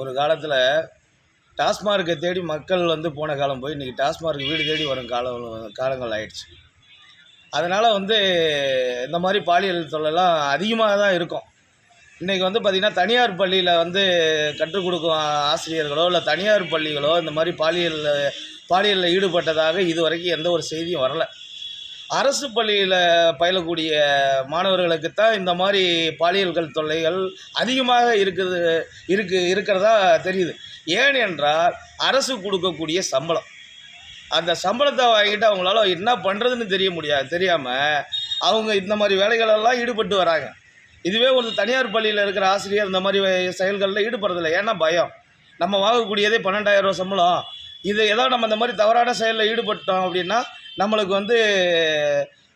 ஒரு காலத்தில் டாஸ்மார்க்கை தேடி மக்கள் வந்து போன காலம் போய் இன்றைக்கி டாஸ்மார்க் வீடு தேடி வரும் காலங்கள் ஆயிடுச்சு. அதனால் வந்து இந்த மாதிரி பாலியல் தொல்லைலாம் அதிகமாக தான் இருக்கும். இன்றைக்கி வந்து பார்த்திங்கன்னா தனியார் பள்ளியில் வந்து கற்றுக் கொடுக்கும் ஆசிரியர்களோ இல்லை தனியார் பள்ளிகளோ இந்த மாதிரி பாலியலில் ஈடுபட்டதாக இது வரைக்கும் எந்த ஒரு செய்தியும் வரலை. அரசு பள்ளியில் பயிலக்கூடிய மாணவர்களுக்குத்தான் இந்த மாதிரி பாலியல்கள் தொல்லைகள் அதிகமாக இருக்கிறதா தெரியுது. ஏன் என்றால் அரசு கொடுக்கக்கூடிய சம்பளம், அந்த சம்பளத்தை வாங்கிட்டு அவங்களால என்ன பண்ணுறதுன்னு தெரியாமல் அவங்க இந்த மாதிரி வேலைகளெல்லாம் ஈடுபட்டு வராங்க. இதுவே ஒரு தனியார் பள்ளியில் இருக்கிற ஆசிரியர் இந்த மாதிரி செயல்களில் ஈடுபடுறதில்லை. ஏன்னா பயம், நம்ம வாங்கக்கூடியதே 12,000 ரூபா சம்பளம், இது ஏதோ நம்ம இந்த மாதிரி தவறான செயலில் ஈடுபட்டோம் அப்படின்னா நம்மளுக்கு வந்து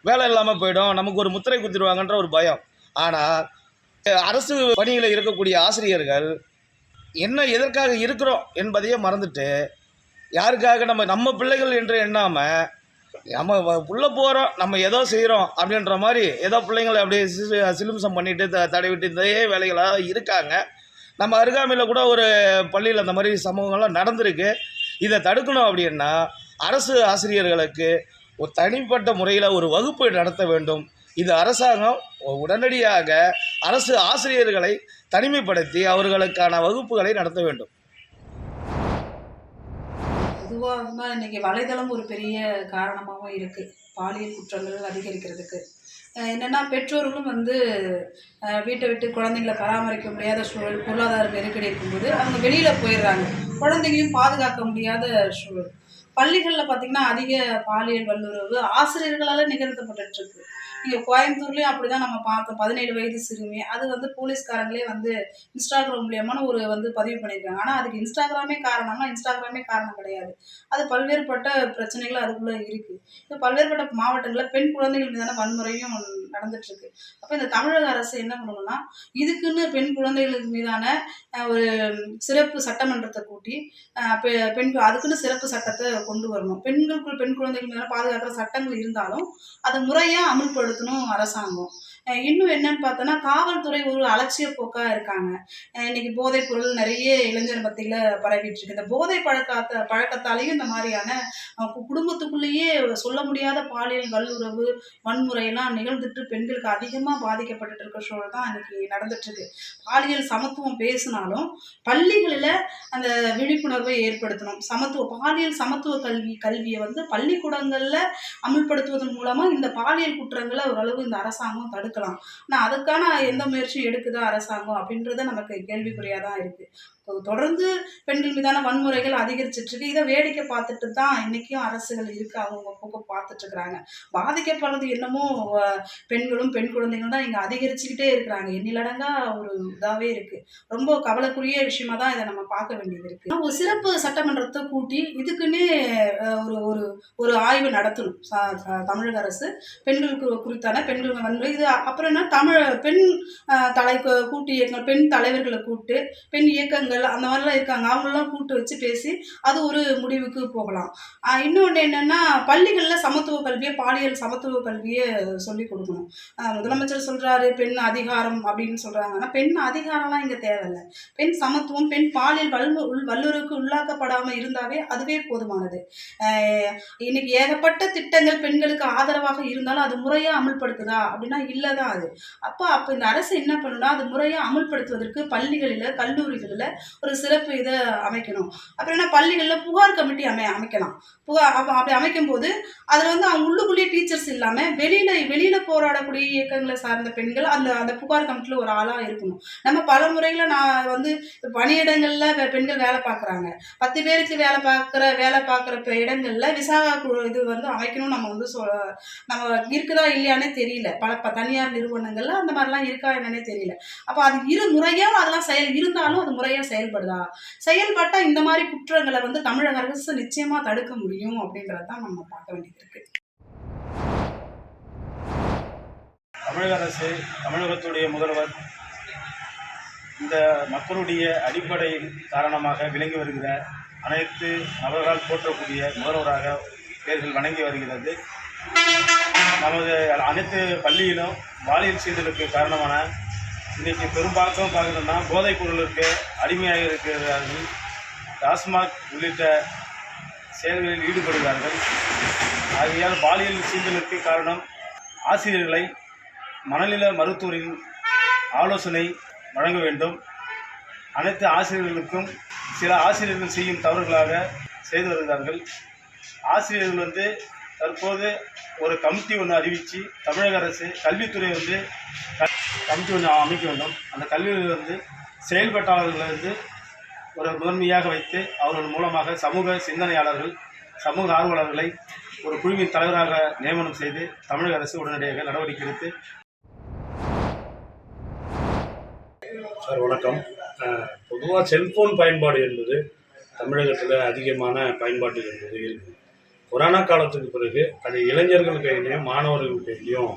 வேலை இல்லாமல் போயிடும், நமக்கு ஒரு முத்திரை குத்திடுவாங்கன்ற ஒரு பயம். ஆனால் அரசு பணியில் இருக்கக்கூடிய ஆசிரியர்கள் எதற்காக இருக்கிறோம் என்பதையே மறந்துட்டு யாருக்காக நம்ம பிள்ளைகள் என்று எண்ணாமல் நம்ம உள்ளே போகிறோம், நம்ம ஏதோ செய்கிறோம் அப்படின்ற மாதிரி ஏதோ பிள்ளைங்களை அப்படியே சிலும்சம் பண்ணிவிட்டு தடவிட்டு இதே வேலைகளாக இருக்காங்க. நம்ம அருகாமையில் கூட ஒரு பள்ளியில் அந்த மாதிரி சம்பவங்கள்லாம் நடந்திருக்கு. இதை தடுக்கணும் அப்படின்னா அரசு ஆசிரியர்களுக்கு ஒரு தனிப்பட்ட முறையில் ஒரு வகுப்பு நடத்த வேண்டும். இது அரசாங்கம் உடனடியாக அரசு ஆசிரியர்களை தனிமைப்படுத்தி அவர்களுக்கான வகுப்புகளை நடத்த வேண்டும். பொதுவாக இன்றைக்கி வலைதளம் ஒரு பெரிய காரணமாகவும் இருக்குது பாலியல் குற்றங்கள் அதிகரிக்கிறதுக்கு. என்னென்னா பெற்றோர்களும் வந்து வீட்டை விட்டு குழந்தைங்களை பராமரிக்க முடியாத சூழல், பொருளாதார நெருக்கடி இருக்கும்போது அவங்க வெளியில் போயிடுறாங்க. குழந்தைங்களையும் பாதுகாக்க முடியாத சூழல். பள்ளிகளில் பார்த்திங்கன்னா அதிக பாலியல் வல்லுறவு ஆசிரியர்களால் நிகழ்த்தப்பட்டுருக்கு. இங்கே கோயம்புத்தூர்லேயும் அப்படி தான் நம்ம பார்த்தோம். 17 வயது சிறுமி அது வந்து போலீஸ்காரங்களே வந்து இன்ஸ்டாகிராம் மூலியமான ஒரு வந்து பதிவு பண்ணியிருக்காங்க. ஆனால் அதுக்கு இன்ஸ்டாகிராமே காரணம் கிடையாது. அது பல்வேறுபட்ட பிரச்சனைகள் அதுக்குள்ளே இருக்குது. இப்போ பல்வேறுபட்ட மாவட்டங்களில் பெண் குழந்தைகள் மீதான வன்முறையும் நடந்துட்டுருக்கு. அப்போ இந்த தமிழக அரசு என்ன பண்ணணும்னா இதுக்குன்னு பெண் குழந்தைகளுக்கு மீதான ஒரு சிறப்பு சட்டமன்றத்தை கூட்டி அதுக்குன்னு சிறப்பு சட்டத்தை கொண்டு வரணும். பெண் குழந்தைகள் மீதான பாதுகாக்கிற சட்டங்கள் இருந்தாலும் அதை முறையாக அமல்படுத்தணும் அரசாங்கம். இன்னும் என்னன்னு பார்த்தோன்னா காவல்துறை ஒரு அலட்சிய போக்காக இருக்காங்க. இன்னைக்கு போதைப் பொருள் நிறைய இளைஞர் மத்தியில் பரவிட்டு இருக்கு. இந்த போதை பழக்கத்தாலேயும் இந்த மாதிரியான குடும்பத்துக்குள்ளேயே சொல்ல முடியாத பாலியல் வல்லுறவு வன்முறையெல்லாம் நிகழ்ந்துட்டு பெண்களுக்கு அதிகமாக பாதிக்கப்பட்டு இருக்க சூழல் தான் இன்னைக்கு நடந்துட்டு இருக்கு. பாலியல் சமத்துவம் பேசினாலும் பள்ளிகளில் அந்த விழிப்புணர்வை ஏற்படுத்தணும். பாலியல் சமத்துவ கல்வியை வந்து பள்ளிக்கூடங்களில் அமல்படுத்துவதன் மூலமாக இந்த பாலியல் குற்றங்களை ஓரளவு இந்த அரசாங்கம் தடுக்கலாம். ஆனால் அதுக்கான எந்த முயற்சியும் எடுக்குதா அரசாங்கம் அப்படின்றத நமக்கு கேள்விக்குறியாக தான் இருக்குது. தொடர்ந்து பெண்கள் மீதான வன்முறைகள் அதிகரிச்சிட்டு இருக்கு. இதை வேடிக்கை பார்த்துட்டு தான் இன்றைக்கும் அரசுகள் இருக்குது, அவங்க பக்கம் பார்த்துட்டு இருக்கிறாங்க. பாதிக்கப்படுறது என்னமோ பெண்களும் பெண் குழந்தைகளும் தான் இங்கே அதிகரிச்சுக்கிட்டே இருக்கிறாங்க. எண்ணிலடங்கா ஒரு இதாகவே இருக்குது. ரொம்ப கவலைக்குரிய விஷயமா தான் இதை நம்ம பார்க்க வேண்டியது இருக்குது. ஒரு சிறப்பு சட்டமன்றத்தை கூட்டி இதுக்குன்னே ஒரு ஒரு ஆய்வு நடத்தணும் தமிழக அரசு. பெண்களுக்கு குறித்தான பெண்கள் வன்முறை இது அப்புறம் என்ன பெண் கூட்டு இயக்கங்கள், பெண் தலைவர்களை கூப்பிட்டு பெண் இயக்கங்கள் அந்த மாதிரிலாம் இருக்காங்க, அவங்களெலாம் கூப்பிட்டு வச்சு பேசி அது ஒரு முடிவுக்கு போகலாம். இன்னொன்று என்னென்னா பள்ளிகளில் பாலியல் சமத்துவ கல்வியை சொல்லிக் கொடுக்கணும். முதலமைச்சர் சொல்கிறாரு பெண் அதிகாரம் அப்படின்னு சொல்கிறாங்க. ஆனால் பெண் அதிகாரம்லாம் இங்கே தேவையில்லை. பெண் சமத்துவம், பெண் பாலியல் வல்லுறவுக்கு உள்ளாக்கப்படாமல் இருந்தாவே அதுவே போதுமானது. இன்னைக்கு ஏகப்பட்ட திட்டங்கள் பெண்களுக்கு ஆதரவாக இருந்தாலும் அது முறையாக அமல்படுத்துதா அப்படின்னா இல்லை தான் அது. அப்போ இந்த அரசு என்ன பண்ணணும்னா அது முறையாக அமல்படுத்துவதற்கு பள்ளிகளில் கல்லூரிகளில் ஒரு சிறப்பு இதை அமைக்கணும். அப்புறம் என்ன பள்ளிகளில் புகார் கமிட்டி அமைக்கலாம். அப்படி அமைக்கும் போது அதில் வந்து அவங்க உள்ளுக்குள்ளேயே டீச்சர்ஸ் இல்லாமல் வெளியில் போராடக்கூடிய இயக்கங்களை சார்ந்த பெண்கள் அந்த புகார் கமிட்டியில் ஒரு ஆளாக இருக்கணும். நம்ம பல முறையில் நான் வந்து பணியிடங்களில் பெண்கள் வேலை பார்க்குறாங்க. 10 பேருக்கு வேலை பார்க்குற இடங்களில் விசாகா இது வந்து அமைக்கணும். நம்ம வந்து நம்ம இருக்குதா இல்லையானே தெரியல. பல தனியார் நிறுவனங்கள்ல அந்த மாதிரிலாம் இருக்கா என்னன்னே தெரியல. அப்போ அது முறையாக அதெல்லாம் இருந்தாலும் அது முறையாக செயல்பட்டா இந்த மாதிரி குற்றங்களை வந்து தமிழக அரசு நிச்சயமா தடுக்க முடியும் அப்படின்றதான் நம்ம பார்க்க வேண்டியது இருக்கு. தமிழக அரசு, தமிழகத்துடைய முதல்வர் இந்த மக்களுடைய அடிப்படையின் காரணமாக விளங்கி வருகிற அனைத்து நபர்களால் போற்றக்கூடிய முதல்வராக பேர்கள் வணங்கி வருகிறது. நமது அனைத்து பள்ளியிலும் பாலியல் சீண்டலுக்கு காரணமான இன்றைக்கி பெரும்பாக்கம் பார்க்கணுன்னா போதைப் பொருளுக்கு அடிமையாக இருக்கிறார்கள். டாஸ்மாக் உள்ளிட்ட செயல்களில் ஈடுபடுகிறார்கள். ஆகையால் பாலியல் சீண்டலுக்கு காரணம் ஆசிரியர்களை மனநல மருத்துவரின் ஆலோசனை வழங்க வேண்டும். அனைத்து ஆசிரியர்களுக்கும் சில ஆசிரியர்கள் செய்யும் தவறுகளாக செய்து வருகிறார்கள். ஆசிரியர்கள் தற்போது ஒரு கமிட்டி ஒன்று அறிவித்து தமிழக அரசு கல்வித்துறை கமிட்டி ஒன்று அமைக்க வேண்டும். அந்த கல்வியில் செயல்பட்டாளர்களை ஒரு முதன்மையாக வைத்து அவர்கள் மூலமாக சமூக சிந்தனையாளர்கள், சமூக ஆர்வலர்களை ஒரு குழுவின் தலைவராக நியமனம் செய்து தமிழக அரசு உடனடியாக நடவடிக்கை எடுத்து. சார் வணக்கம். பொதுவாக செல்ஃபோன் பயன்பாடு என்பது தமிழகத்தில் அதிகமான பயன்பாடு என்பது இருக்குது. கொரோனா காலத்துக்கு பிறகு அது இளைஞர்கள் கையிலையும் மாணவர்கள் கையிலையும்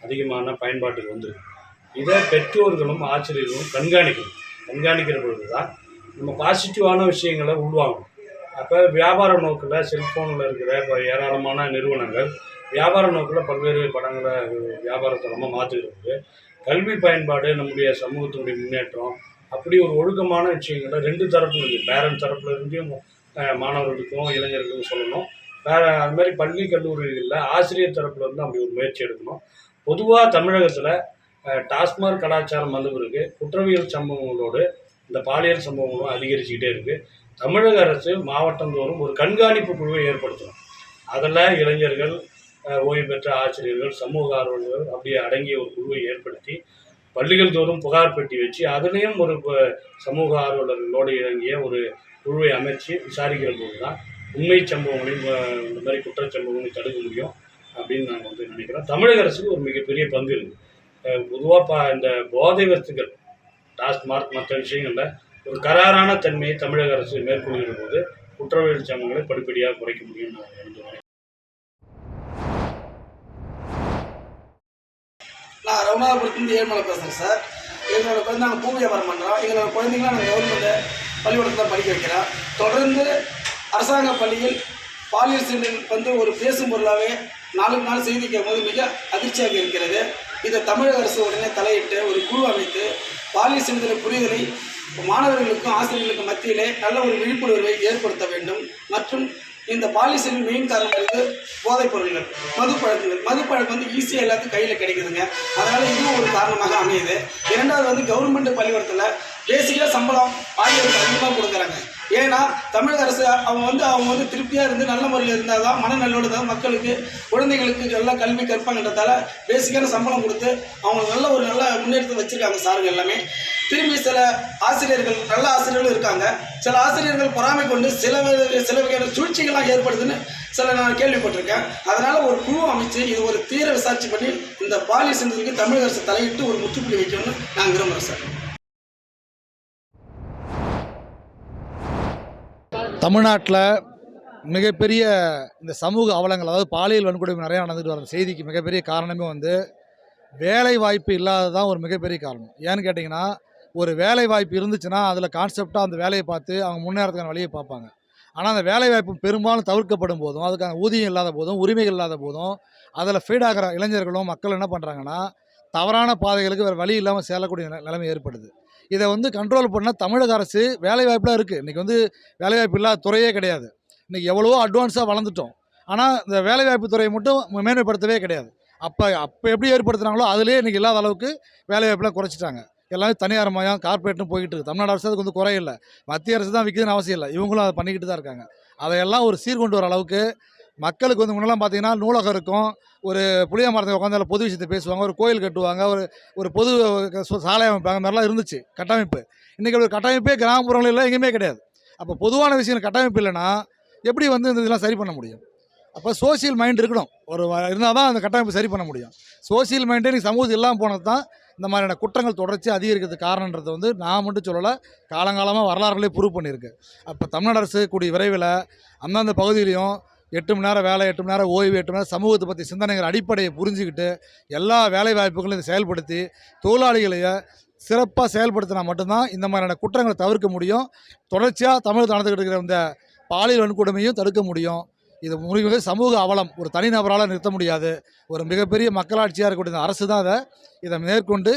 அதிகமான பயன்பாட்டுக்கு வந்துருக்கு. இதை பெற்றோர்களும் ஆசிரியர்களும் கண்காணிக்கிற பொழுது தான் நம்ம பாசிட்டிவான விஷயங்களை உள்வாங்கணும். அப்போ வியாபார நோக்கில் செல்ஃபோனில் இருக்கிற இப்போ ஏராளமான நிறுவனங்கள் வியாபார நோக்கில் பல்வேறு படங்களை வியாபாரத்தனமாக மாற்றிக்கிறது. கல்வி பயன்பாடு நம்முடைய சமூகத்தினுடைய முன்னேற்றம் அப்படி ஒரு ஒழுக்கமான விஷயங்களை ரெண்டு தரப்புல இருக்குது. பேரண்ட் தரப்புல இருந்தும் மாணவர்களுக்கும் இளைஞர்களுக்கும் சொல்லணும். அது மாதிரி பள்ளி கல்லூரிகளில் ஆசிரியர் தரப்புல இருந்து அப்படி ஒரு முயற்சி எடுக்கணும். பொதுவாக தமிழகத்தில் டாஸ்மாக் கலாச்சாரம் வந்த பிறகு குற்றவியல் சம்பவங்களோடு இந்த பாலியல் சம்பவங்களும் அதிகரிச்சுக்கிட்டே இருக்குது. தமிழக அரசு மாவட்டந்தோறும் ஒரு கண்காணிப்பு குழுவை ஏற்படுத்தணும். அதில் இளைஞர்கள், ஓய்வு பெற்ற ஆசிரியர்கள், சமூக ஆர்வலர்கள் அப்படி அடங்கிய ஒரு குழுவை ஏற்படுத்தி பள்ளிகள் தோறும் புகார் பெட்டி வச்சு அதுலேயும் ஒரு சமூக ஆர்வலர்களோடு இறங்கிய ஒரு குழுவை அமைச்சு விசாரிக்கிற போது தான் உண்மை சம்பவங்களையும் இந்த மாதிரி குற்றச்சம்பவங்களையும் தடுக்க முடியும் அப்படின்னு நான் நினைக்கிறேன். தமிழக அரசுக்கு ஒரு மிகப்பெரிய பங்கு இருக்குது. பொதுவாக இந்த போதை வஸ்துக்கள் டாஸ்மாக் மற்ற விஷயங்களில் ஒரு கராரான தன்மையை தமிழக அரசு மேற்கொள்கிற போது குற்றவியல் சம்பவங்களை படிப்படியாக குறைக்க முடியும் நான் நினைக்கிறேன். நான் ரவுனாபுரத்துலேருந்து ஏழ்மலை பேசுகிறேன் சார். எங்களோட குழந்தை நாங்கள் பூ வியாபாரம் பண்ணுறோம். எங்களோட குழந்தைங்களாம் நாங்கள் கவர்மெண்ட் பள்ளிக்கூடத்தில் தான் படிக்க வைக்கிறோம். தொடர்ந்து அரசாங்க பள்ளியில் பாலியல் சீண்டல் ஒரு பேசும் பொருளாகவே நாளுக்கு நாள் செய்தி கேட்கும்போது மிக அதிர்ச்சியாக இருக்கிறது. இதை தமிழக அரசு உடனே தலையிட்டு ஒரு குழு அமைத்து பாலியல் சீண்டல் புரிதலை மாணவர்களுக்கும் ஆசிரியர்களுக்கும் மத்தியிலே நல்ல ஒரு விழிப்புணர்வை ஏற்படுத்த வேண்டும். மற்றும் இந்த பாலியல் மெயின் காரணம் போதைப் பொருள்கள், மதுப்பழக்கம் ஈஸியாக எல்லாத்துக்கும் கையில் கிடைக்குதுங்க. அதனால் இதுவும் ஒரு காரணமாக அமையுது. இரண்டாவது கவர்மெண்ட் பள்ளிக்கூடத்தில் பேசிக்காக சம்பளம் ஆசிரியருக்கு அதிகமாக கொடுக்குறாங்க. ஏன்னா தமிழக அரசு அவங்க திருப்தியாக இருந்து நல்ல முறையில் இருந்தால் தான் மனநல்லோடு தான் மக்களுக்கு குழந்தைகளுக்கு நல்லா கல்வி கற்பாங்கன்றதால பேசிக்கான சம்பளம் கொடுத்து அவங்க நல்ல முன்னேற்றத்தை வச்சுருக்காங்க சாருங்க எல்லாமே. திரும்பி சில ஆசிரியர்கள் நல்ல ஆசிரியர்களும் இருக்காங்க. சில ஆசிரியர்கள் பொறாமை கொண்டு சில வகையான சூழ்ச்சிகள்லாம் ஏற்படுதுன்னு நான் கேள்விப்பட்டிருக்கேன். அதனால் ஒரு குழு அமைச்சு இது ஒரு தீர விசாரிச்சு பண்ணி இந்த பாலியல் சீண்டலுக்கு தமிழக அரசு தலையிட்டு ஒரு முற்றுப்புள்ளி வைக்கணும்னு நான் விரும்புகிறேன் சார். தமிழ்நாட்டில் மிகப்பெரிய இந்த சமூக அவலங்கள், அதாவது பாலியல் வன்கொடுமை நிறையா நடந்துட்டு வர செய்திக்கு மிகப்பெரிய காரணமே வேலை வாய்ப்பு இல்லாததான் ஒரு மிகப்பெரிய காரணம். ஏன்னு கேட்டிங்கன்னா, ஒரு வேலை வாய்ப்பு இருந்துச்சுன்னா அதில் கான்செப்டாக அந்த வேலையை பார்த்து அவங்க முன்னேறதுக்கான வழியை பார்ப்பாங்க. ஆனால் அந்த வேலை வாய்ப்பு பெரும்பாலும் தவிர்க்கப்படும் போதும், அதுக்கான ஊதியம் இல்லாத போதும், உரிமைகள் இல்லாத போதும் அதில் ஃபீட் ஆகிற இளைஞர்களும் மக்கள் என்ன பண்ணுறாங்கன்னா, தவறான பாதைகளுக்கு வேறு வழி இல்லாமல் செல்லக்கூடிய நிலைமை ஏற்படுது. இதை கண்ட்ரோல் பண்ணால் தமிழக அரசு வேலைவாய்ப்புலாம் இருக்குது. இன்றைக்கி வேலைவாய்ப்பு இல்லாத துறையே கிடையாது. இன்றைக்கி எவ்வளவோ அட்வான்ஸாக வளர்ந்துட்டோம். ஆனால் இந்த வேலைவாய்ப்பு துறையை மட்டும் மேன்மைப்படுத்தவே கிடையாது. அப்போ எப்படி ஏற்படுத்துனாங்களோ அதிலே இன்றைக்கி இல்லாத அளவுக்கு வேலைவாய்ப்புலாம் குறைச்சிட்டாங்க. எல்லாமே தனியார் மயம், கார்பரேட்னு போய்கிட்டு இருக்குது. தமிழ்நாடு அரசு அதுக்கு குறையில்லை, மத்திய அரசு தான் விற்குதுன்னு அவசியம் இல்லை. இவங்களும் அதை பண்ணிக்கிட்டு தான் இருக்காங்க. அதையெல்லாம் ஒரு சீர்கொண்டு வர அளவுக்கு மக்களுக்கு முன்னெல்லாம் பார்த்திங்கன்னா நூலகம் இருக்கும், ஒரு புளிய மரத்தை உட்காந்து அதில் பொது விஷயத்தை பேசுவாங்க, ஒரு கோயில் கட்டுவாங்க, ஒரு பொது சாலை அமைப்பாங்க, மாதிரிலாம் இருந்துச்சு கட்டமைப்பு. இன்றைக்கி ஒரு கட்டமைப்பே கிராமப்புறங்களில் எங்கேயுமே கிடையாது. அப்போ பொதுவான விஷயங்கள் கட்டமைப்பு இல்லைன்னா எப்படி இந்த இதெல்லாம் சரி பண்ண முடியும்? அப்போ சோசியல் மைண்ட் இருக்கணும், இருந்தால் தான் அந்த கட்டமைப்பு சரி பண்ண முடியும். சோசியல் மைண்டே இன்றைக்கி சமூகத்தில் இல்லாமல் போனது தான் இந்த மாதிரியான குற்றங்கள் தொடர்ச்சி அதிகரிக்கிறதுக்கு காரணன்றது நான் மட்டும் சொல்லலை, காலங்காலமாக வரலாறுகளே ப்ரூவ் பண்ணியிருக்கு. அப்போ தமிழ்நாடு அரசு கூடிய விரைவில் அந்தந்த பகுதியிலையும் 8 மணி நேரம் வேலை, 8 மணி நேரம் ஓய்வு, 8 மணி நேரம் சமூகத்தை பற்றி சிந்தனைகள் அடிப்படையை புரிஞ்சுக்கிட்டு எல்லா வேலை வாய்ப்புகளும் இதை செயல்படுத்தி தொழிலாளிகளையே சிறப்பாக செயல்படுத்தினா மட்டும்தான் இந்த மாதிரியான குற்றங்களை தவிர்க்க முடியும். தொடர்ச்சியாக தமிழகத்தில் நடந்துக்கிட்டு இருக்கிற இந்த பாலியல் வன்கொடுமையும் தடுக்க முடியும். இது மிக சமூக அவலம், ஒரு தனிநபரால் நிறுத்த முடியாது. ஒரு மிகப்பெரிய மக்களாட்சியாக இருக்கக்கூடிய அரசு தான் இதை மேற்கொண்டு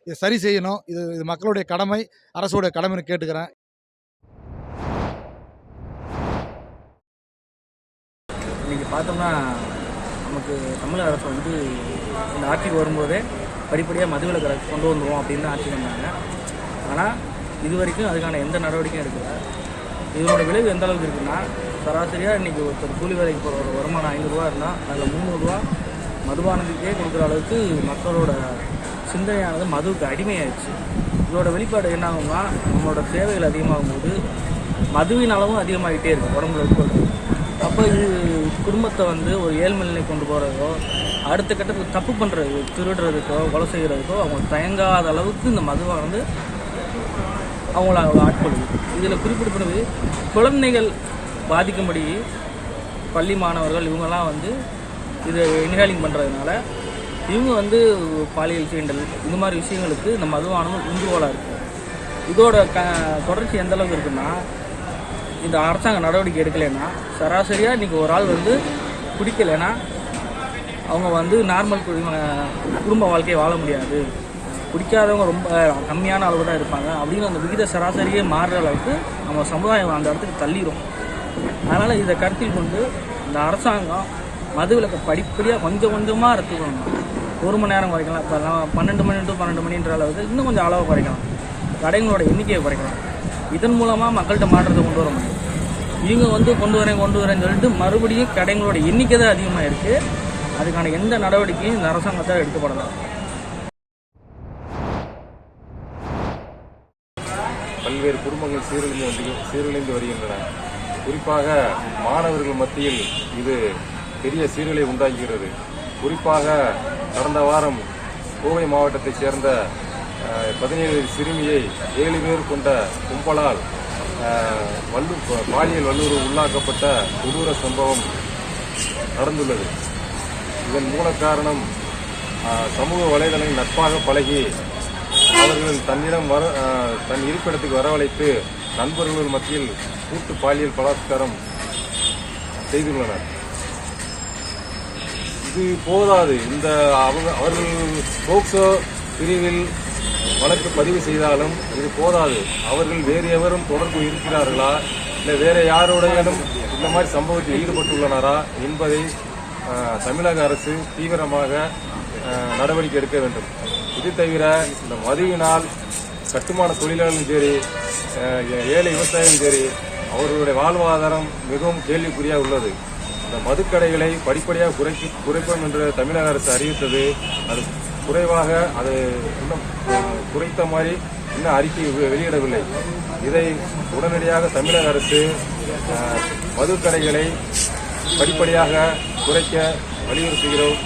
இதை சரி செய்யணும். இது மக்களுடைய கடமை, அரசுடைய கடமைன்னு கேட்டுக்கிறேன். இன்றைக்கி பார்த்தோம்னா நமக்கு தமிழக அரசு வந்து இந்த ஆட்சிக்கு வரும்போதே படிப்படியாக மதுவிலக்கு கொண்டு வந்துடுவோம் அப்படின்னு தான் ஆட்சி பண்ணாங்க. ஆனால் இது வரைக்கும் அதுக்கான எந்த நடவடிக்கையும் எடுக்கல. இதனோட விளைவு எந்த அளவுக்கு இருக்குன்னா, சராசரியாக இன்றைக்கி ஒருத்தர் கூலி வேலைக்கு போகிற ஒரு வருமானம் 500 ரூபா இருந்தால் அதில் 300 ரூபா மதுபானத்துக்கே கொடுக்குற அளவுக்கு மக்களோட சிந்தனையானது மதுவுக்கு அடிமையாயிடுச்சு. இதோட வெளிப்பாடு என்ன ஆகும்னா, நம்மளோட தேவைகள் அதிகமாகும் போது மதுவின் அளவும் அதிகமாகிட்டே இருக்குது உடம்புல உட்கொள்றது. அப்போ இது குடும்பத்தை வந்து ஒரு ஏழ்மை நிலை கொண்டு போகிறதோ, அடுத்த கட்டத்துக்கு தப்பு பண்ணுறது, திருடுறதுக்கோ கொலை செய்கிறதுக்கோ அவங்க தயங்காத அளவுக்கு இந்த மதுவானது அவங்கள ஆட்கொள்ளுது. இதில் குறிப்பிடப்படுவது குழந்தைகள் பாதிக்கும்படி பள்ளி மாணவர்கள் இவங்கெல்லாம் வந்து இதை இன்ஹேலிங் பண்ணுறதுனால இவங்க வந்து பாலியல் சீண்டல் இந்த மாதிரி விஷயங்களுக்கு இந்த மதுவானது உந்துகோலாக இருக்குது. இதோட தொடர்ச்சி எந்த அளவுக்கு இருக்குன்னா, இந்த அரசாங்க நடவடிக்கை எடுக்கலைன்னா சராசரியாக இன்றைக்கி ஒரு ஆள் வந்து குடிக்கலைன்னா அவங்க வந்து நார்மல் குடும்ப வாழ்க்கையை வாழ முடியாது, குடிக்காதவங்க ரொம்ப கம்மியான அளவு தான் இருப்பாங்க அப்படின்னு அந்த விகித சராசரியே மாறுற அளவுக்கு நம்ம சமுதாயம் அந்த இடத்துக்கு தள்ளிடும். அதனால் இதை கருத்தில் கொண்டு இந்த அரசாங்கம் மதுவிலக்கை படிப்படியாக கொஞ்சம் கொஞ்சமாக ரத்துக்கணும். 1 மணி நேரம் குறைக்கலாம், இப்போ 12 மணி to 12 மணின்ற அளவுக்கு இன்னும் கொஞ்சம் அளவு குறைக்கலாம், கடைகளோட எண்ணிக்கையை குறைக்கலாம். இதன் மூலமாக மக்கள்கிட்ட மாற்றத்தை கொண்டு வர முடியும். இவங்க வந்து கொண்டு வரேன்னு சொல்லிட்டு மறுபடியும் கடைகளோட எண்ணிக்கை தான் அதிகமாக இருக்குது. அதுக்கான எந்த நடவடிக்கையும் இந்த அரசாங்கத்தால் எடுக்கப்படலாம். பல்வேறு குடும்பங்கள் சீரழிந்து வருகின்றன. குறிப்பாக மாணவர்கள் மத்தியில் இது பெரிய சீரழிவை உண்டாக்குகிறது. குறிப்பாக கடந்த வாரம் கோவை மாவட்டத்தைச் சேர்ந்த 17 சிறுமியை 7 பேர் கொண்ட கும்பலால் பாலியல் வல்லுறவு உள்ளாக்கப்பட்ட கொடூர சம்பவம் நடந்துள்ளது. இதன் மூல காரணம் சமூக வலைதளங்கள் நட்பாக பழகி அவர்கள் தன் இருப்பிடத்துக்கு வரவழைத்து நண்பர்கள் மத்தியில் கூட்டு பாலியல் பலாத்காரம் செய்துள்ளனர். இது போதாது. அவர்கள் போக்சோ பிரிவில் வழக்கு பதிவு செய்தாலும் இது போதாது. அவர்கள் வேறு எவரும் தொடர்பு இருக்கிறார்களா, இல்லை வேற யாருடையும் இந்த மாதிரி சம்பவத்தில் ஈடுபட்டுள்ளனரா என்பதை தமிழக அரசு தீவிரமாக நடவடிக்கை எடுக்க வேண்டும். இது தவிர இந்த மதுவினால் கட்டுமான தொழிலாளர்களும் சரி, ஏழை விவசாயிகளும் சரி, அவர்களுடைய வாழ்வாதாரம் மிகவும் கேள்விக்குறியாக உள்ளது. இந்த மதுக்கடைகளை படிப்படியாக குறைப்போம் என்று தமிழக அரசு அறிவித்தது. அது குறைவாக அது இன்னும் குறைத்த மாதிரி இன்னும் அறிக்கை வெளியிடவில்லை. இதை உடனடியாக தமிழக அரசு மதுக்கடைகளை படிப்படியாக குறைக்க வலியுறுத்துகிறோம்.